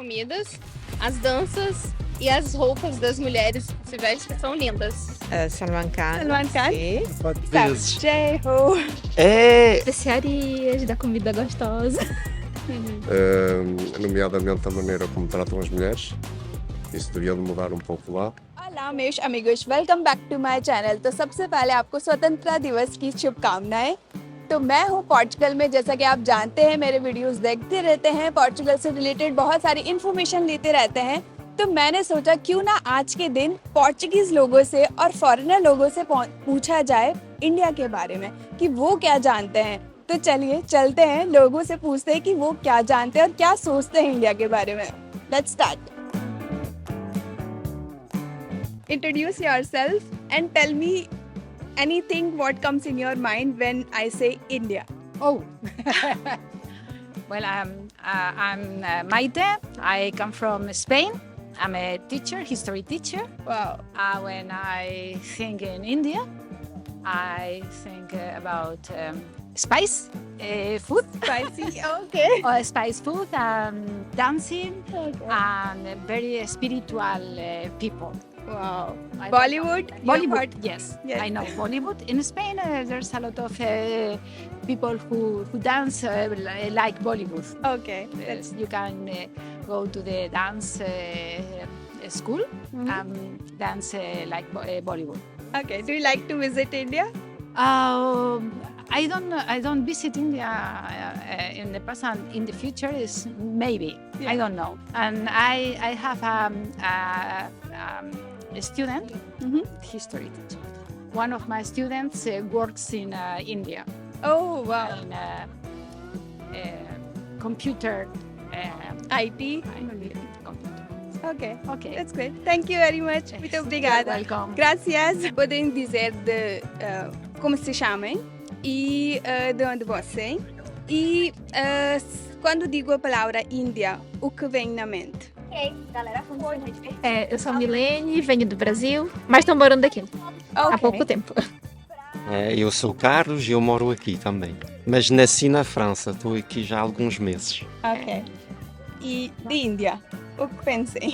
comidas, as danças e as roupas das mulheres que se vestem são lindas. Salman Khan. Salman Khan? Sim. Quatro vezes. J-Ho. É, Especiarias da comida gostosa. Nomeadamente a maneira como tratam as mulheres. Isso devia de mudar um pouco lá. Olá meus amigos, welcome back to my channel. तो सबसे पहले आपको स्वतंत्रता दिवस की शुभकामनाएं। तो मैं हूँ पोर्चुगल में, जैसा कि आप जानते हैं मेरे वीडियोस देखते रहते हैं, पोर्चुगल से रिलेटेड बहुत सारी इन्फॉर्मेशन लेते रहते हैं। तो मैंने सोचा क्यों ना आज के दिन पोर्चुगीज लोगों से और फॉरेनर लोगों से पूछा जाए इंडिया के बारे में कि वो क्या जानते हैं। तो चलिए चलते हैं, लोगों से पूछते हैं कि वो क्या जानते हैं और क्या सोचते हैं इंडिया के बारे में। Let's start. Introduce yourself and tell me anything what comes in your mind when I say India. Oh, well, I'm Maite. I come from Spain. I'm a teacher, history teacher. Wow. When I think in India, I think about spice food. Spicy, okay. Or spice food, dancing, Okay. and very spiritual people. Wow. I Bollywood? Bollywood, yes. Yes. I know Bollywood. In Spain, there's a lot of people who dance like Bollywood. Okay. Yes, you can go to the dance school and dance like Bollywood. Okay. Do you like to visit India? I don't visit India in the past, and in the future is maybe. Yeah. I don't know. And I have a student, history teacher. One of my students works in India Oh, wow. in computer. IT? Computer. Okay. Okay. That's good. Thank you very much. Muito obrigada. You're welcome. Gracias. Podem dizer como se chamam e de onde vocês. E quando digo a palavra Índia, o que vem na mente? Eu sou a Milene, venho do Brasil, mas estou morando aqui há Ok. pouco tempo. eu sou o Carlos e eu moro aqui também. Mas nasci na França, estou aqui já há alguns meses. Ok. E de Índia, o que pensem?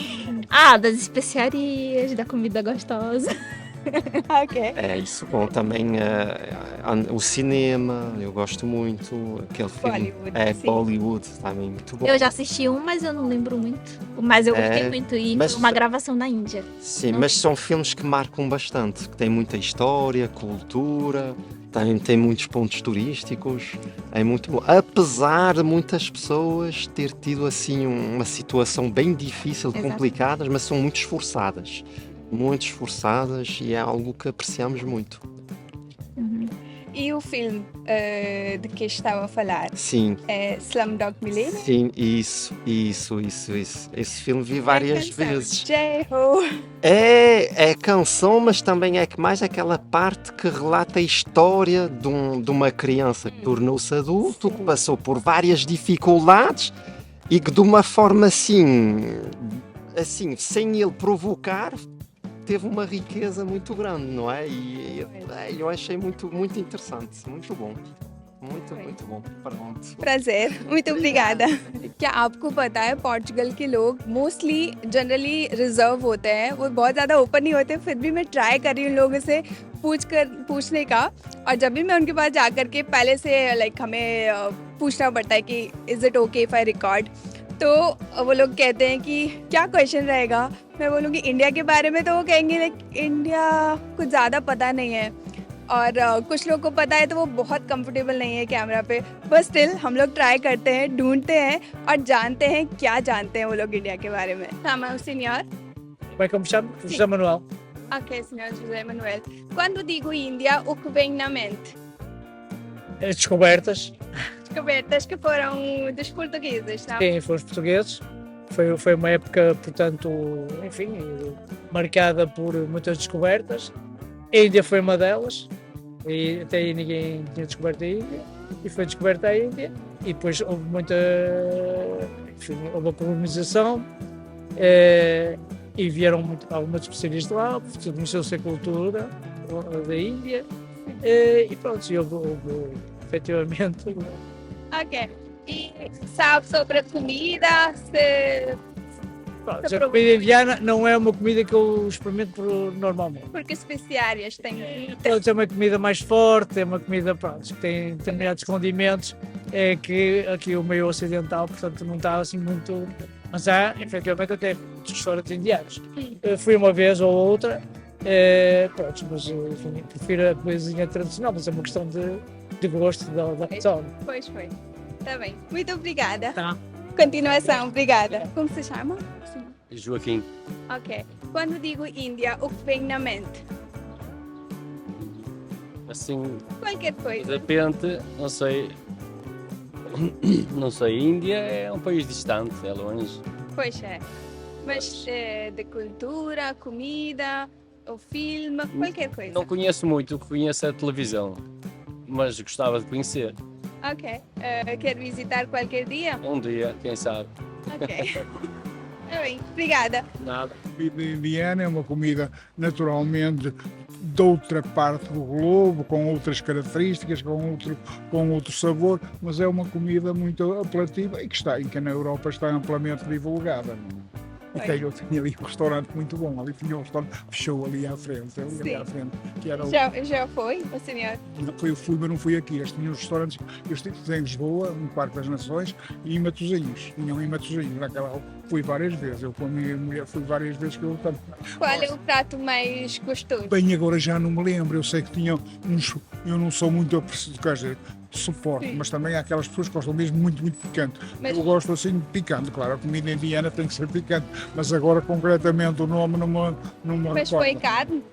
Das especiarias da comida gostosa. Ok. É isso, bom, também o cinema, eu gosto muito, aquele filme. Bollywood, sim. Bollywood, também muito bom. Eu já assisti mas eu não lembro muito. Mas eu gostei muito e mas- foi uma gravação na Índia. Sim, Não mas lembro. são filmes que marcam bastante, que têm muita história, cultura, tem muitos pontos turísticos, é muito bom. Apesar de muitas pessoas ter tido assim uma situação bem difícil, Exato. complicadas, mas são muito esforçadas e é algo que apreciamos muito. E o filme de que estava a falar Sim, é Slumdog Millionaire? sim, isso. Esse filme vi várias vezes. J-Ho. É canção, mas também é que mais aquela parte que relata a história de uma criança que tornou-se adulto, que passou por várias dificuldades e que de uma forma assim, sem ele provocar, teve uma riqueza muito grande, não é? E eu achei muito, muito interessante, muito bom. muito bom. Pronto. prazer, muito obrigada। क्या आपको पता है पोर्चुगल के लोग mostly generally reserve होते हैं, वो बहुत ज़्यादा ओपन नहीं होते, फिर भी मैं ट्राई कर रही हूँ लोगों से पूछने का। और जब भी मैं उनके पास जा कर के पहले से हमें पूछना पड़ता है कि is it okay if I record, तो वो लोग कहते हैं कि क्या क्वेश्चन रहेगा। मैं बोलूँगी इंडिया के बारे में, तो वो कहेंगे लाइक इंडिया कुछ ज़्यादा पता नहीं है, और कुछ लोग को पता है तो वो बहुत कंफर्टेबल नहीं है कैमरा पे, बस स्टिल हम लोग ट्राई करते हैं, ढूंढते हैं और जानते हैं क्या जानते हैं वो लोग इंडिया के बारे में। हाँ senhor? Como é que eu me chamo? José Manuel. Ok, senhor José Manuel. Quando digo Índia, o que vem na mente? As descobertas. Descobertas que foram dos portugueses, não? Quem foram os portugueses? Foi uma época, portanto, enfim, marcada por muitas descobertas. A Índia foi uma delas, e até aí ninguém tinha descoberto a Índia, e foi descoberta a Índia, e depois houve houve a colonização, e vieram algumas especialistas de lá, conheceu-se a cultura da Índia, e pronto, e houve efetivamente. Ok. E sabe sobre a comida? Se Pronto, Nunca a provou. comida indiana não é uma comida que eu experimento normalmente. Porque especiarias tem. Pronto, é uma comida mais forte, é uma comida pronto, que tem determinados condimentos, é que aqui o meio ocidental, portanto, não está assim muito. Mas há, efetivamente, até muitos restaurantes indianos. Fui uma vez ou outra, pronto, mas enfim, prefiro a coisinha tradicional, mas é uma questão de gosto da pessoa. Pois foi. Tá bem. Muito obrigada. Tá. Continuação, obrigada. Como se chama? Joaquim, Ok. Quando digo Índia, o que vem na mente? assim, Qualquer de coisa. repente, não sei. Não sei, Índia é um país distante, é longe. Pois é. Mas de cultura, comida, o filme, qualquer coisa. Não conheço muito, conheço a televisão, mas gostava de conhecer. Ok. Quer visitar qualquer dia? Um dia, quem sabe. Ok. Tá bem. Obrigada. Nada. A comida indiana é uma comida naturalmente de outra parte do globo, com outras características, com outro sabor, mas é uma comida muito apelativa e que na Europa está amplamente divulgada. Até eu tinha ali um restaurante muito bom, ali tinha um restaurante, fechou ali à frente, que era Já foi, o senhor? eu fui, mas não fui aqui. Eles tinham os restaurantes, eu estive em Lisboa, no Parque das Nações, e em Matosinhos. Tinham em Matosinhos, naquela fui várias vezes. Eu com a minha mulher fui várias vezes que eu também. Qual é o prato mais gostoso? Bem, agora já não me lembro. Eu sei que tinham uns. Eu não sou muito apreciado, quer dizer, suporte, mas também há aquelas pessoas que gostam mesmo muito, muito picante. Mas- Eu gosto assim de picante, claro, a comida indiana tem que ser picante, mas agora concretamente o nome não me Mas recordo. foi carne?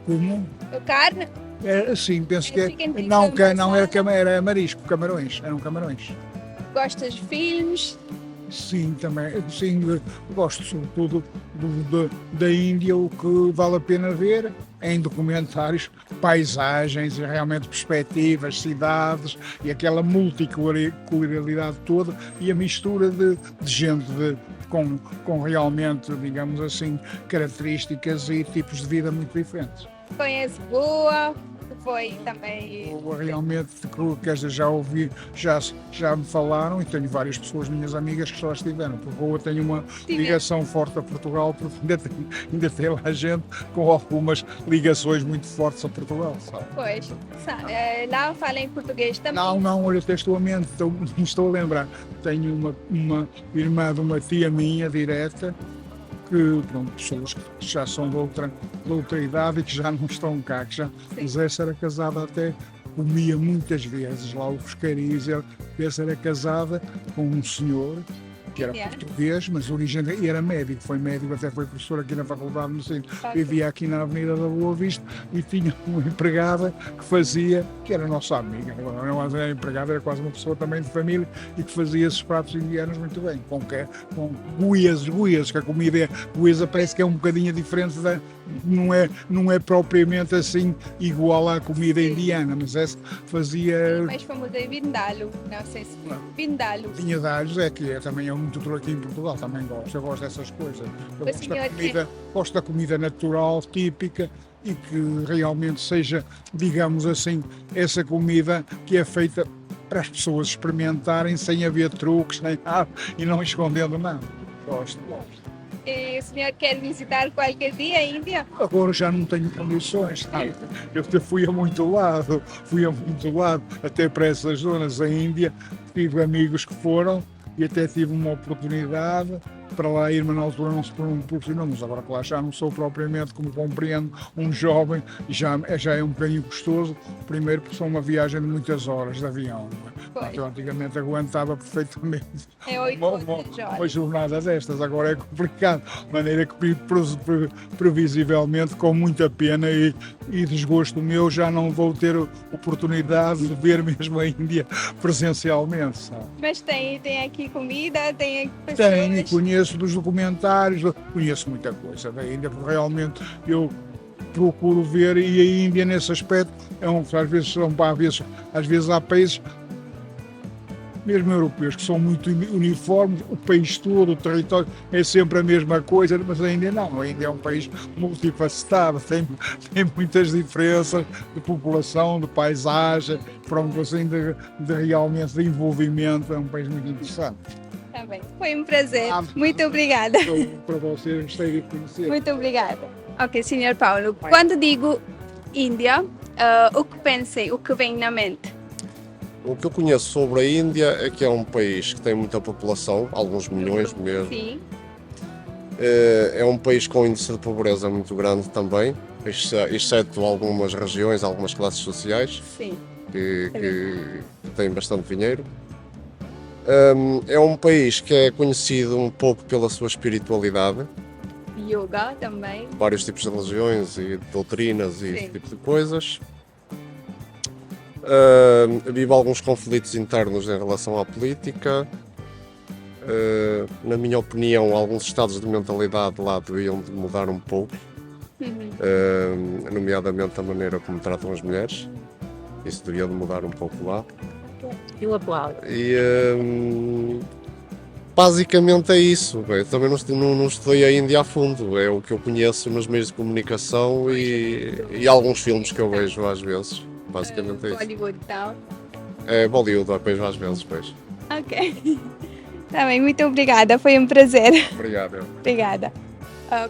Como? Carne? É, sim, penso que Chicken tikka não era, masala? era marisco, camarões, eram camarões. Gostas de filmes? Sim, também, sim, gosto sobretudo da Índia, o que vale a pena ver em documentários, paisagens e realmente perspectivas, cidades e aquela multiculturalidade toda e a mistura de gente com realmente, digamos assim, características e tipos de vida muito diferentes. Conhece Goa? Foi também. Eu realmente, quer dizer, já ouvi, já me falaram e tenho várias pessoas, minhas amigas, que já lá estiveram. Porque Goa tem uma ligação forte a Portugal, porque ainda tem lá gente com algumas ligações muito fortes a Portugal, sabe? Pois. Lá fala em português também. Não, olha, textualmente, não estou a lembrar. Tenho uma irmã de uma tia minha, direta, que, pronto, pessoas que já são de outra idade e que já não estão cá, que já, mas essa era casada até, comia muitas vezes lá o pescariz, essa era casada com um senhor que era português, mas e era médico, foi médico, até foi professor aqui na faculdade, no centro, vivia aqui na Avenida da Boa Vista e tinha uma empregada que fazia, que era nossa amiga, não era empregada, era quase uma pessoa também de família e que fazia esses pratos indianos muito bem, com goias, que a comida goiasa parece que é um bocadinho diferente não é propriamente assim igual à comida indiana, mas essa fazia. O mais famoso é Vindaloo, não sei se Vindaloo. Vinha de alhos, também é muito aqui em Portugal, também gosto, eu gosto dessas coisas. Eu gosto da comida natural, típica e que realmente seja, digamos assim, essa comida que é feita para as pessoas experimentarem sem haver truques nem nada e não escondendo nada. Gosto. E o senhor quer visitar qualquer dia a Índia? Agora já não tenho condições, sabe? Eu fui a muito lado, até para essas zonas, a Índia, tive amigos que foram e até tive uma oportunidade para lá ir, mas na altura não se proporcionou, mas agora claro, já não sou propriamente, como compreendo, um jovem, já é um bocadinho custoso, primeiro porque são uma viagem de muitas horas de avião, eu antigamente aguentava perfeitamente uma jornada destas, agora é complicado, de maneira que previsivelmente, com muita pena e desgosto meu, já não vou ter oportunidade de ver mesmo a Índia presencialmente, sabe? Mas tem aqui comida, tem pessoas... Tenho, conheço dos documentários, conheço muita coisa da Índia, porque realmente eu procuro ver, e a Índia nesse aspecto às vezes há países mesmo europeus que são muito uniformes, o país todo, o território é sempre a mesma coisa, mas a Índia não, a Índia é um país multifacetado, tem muitas diferenças de população, de paisagem, pronto, assim, de realmente de envolvimento, é um país muito interessante. Tá Tá bem. Foi um prazer. Muito obrigada. Para vocês, gostei de conhecer. Muito obrigada. Ok, Sr. Paulo. Quando digo Índia, o que pensei, o que vem na mente? O que eu conheço sobre a Índia é que é um país que tem muita população, alguns milhões mesmo. Sim. É um país com índice de pobreza muito grande também, exceto algumas regiões, algumas classes sociais Sim. que têm bastante dinheiro. É um país que é conhecido um pouco pela sua espiritualidade, Yoga também. vários tipos de religiões e doutrinas e esse tipo de coisas. Vive alguns conflitos internos em relação à política. Na minha opinião, alguns estados de mentalidade lá deviam de mudar um pouco, nomeadamente a maneira como tratam as mulheres. Isso devia de mudar um pouco lá. Eu aplaudo. E basicamente é isso. Eu também não estudei a Índia a fundo, é o que eu conheço nos meios de comunicação e alguns filmes que eu vejo às vezes. Basicamente é isso. Bollywood e tal. É Bollywood, eu vejo às vezes, pois. Ok. Tá bem, muito obrigada. Foi um prazer. Obrigado. Obrigada.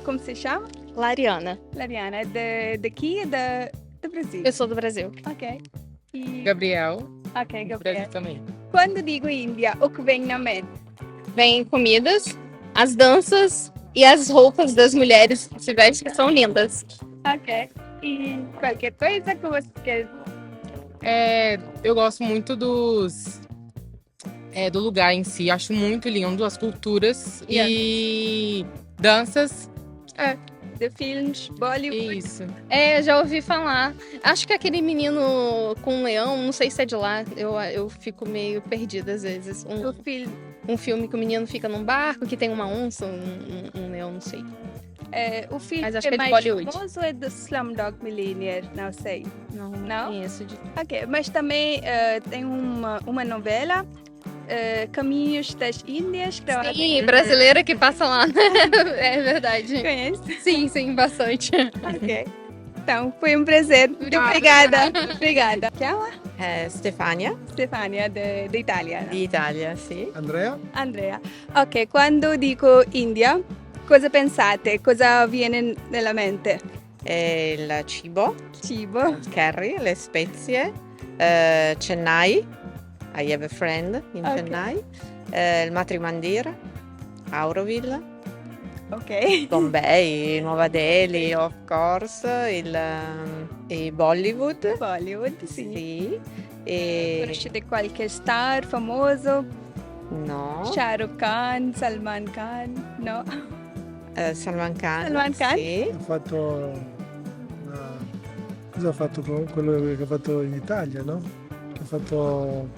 Como se chama? Lariana. Lariana. É daqui e do Brasil? Eu sou do Brasil. Ok. E... Gabriel, Ok, Gabriel. também. Quando digo Índia, o que vem na mente? Vem comidas, as danças e as roupas das mulheres que se vestem que são lindas. Ok. E qualquer coisa que você quer. Eu gosto muito do lugar em si, acho muito lindo as culturas e danças. De filmes, Bollywood. Isso. Já ouvi falar. Acho que aquele menino com um leão, não sei se é de lá, eu fico meio perdida às vezes. O filme. Um filme que o menino fica num barco, que tem uma onça, um leão, não sei. O filme Mas acho que é de mais Bollywood. famoso é do Slumdog Millionaire, não sei. Não conheço. Ok, mas também tem uma novela, Caminhos das Índias. Que eu Sim, brasileira que passa lá. É verdade. conhece. Sim, bastante. Ok. Então, foi um prazer. Muito obrigada. Obrigada. Chiama? Stefania, Stefania, da Itália. No? di Italia, sì. Andrea? Andrea. Ok, quando dico India, cosa pensate? Cosa viene nella mente? Il cibo, Cibo. il curry, le spezie, Chennai, I have a friend in Ok. Chennai, il Matrimandir, Auroville, Ok. Bombay, Nuova Delhi, of course, e Bollywood, Bollywood, sì. sì, e Conoscete qualche star famoso? no, Shah Rukh Khan, Salman Khan? No? Salman Khan, Salman Khan? sì, Ha fatto cosa ha fatto con quello che ha fatto in Italia, no? Che ha fatto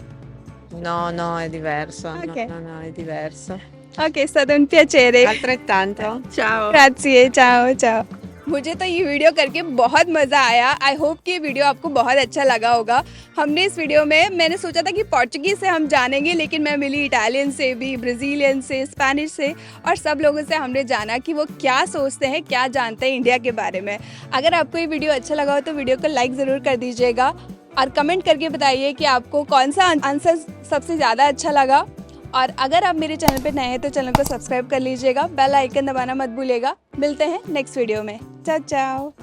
no, è diverso, Ok. no, è diverso. Ok, è stato un piacere. Altrettanto, ciao. Grazie, ciao. मुझे तो ये वीडियो करके बहुत मज़ा आया। I hope कि ये वीडियो आपको बहुत अच्छा लगा होगा। हमने इस वीडियो में मैंने सोचा था कि पोर्चुगीज़ से हम जानेंगे, लेकिन मैं मिली इटालियन से भी, ब्राज़ीलियन से, स्पेनिश से, और सब लोगों से हमने जाना कि वो क्या सोचते हैं, क्या जानते हैं इंडिया के बारे में। अगर आपको ये वीडियो अच्छा लगा हो तो वीडियो को लाइक ज़रूर कर दीजिएगा और कमेंट करके बताइए कि आपको कौन सा आंसर सबसे ज़्यादा अच्छा लगा। और अगर आप मेरे चैनल पे नए हैं तो चैनल को सब्सक्राइब कर लीजिएगा, बेल आइकन दबाना मत भूलिएगा। मिलते हैं नेक्स्ट वीडियो में। चाओ।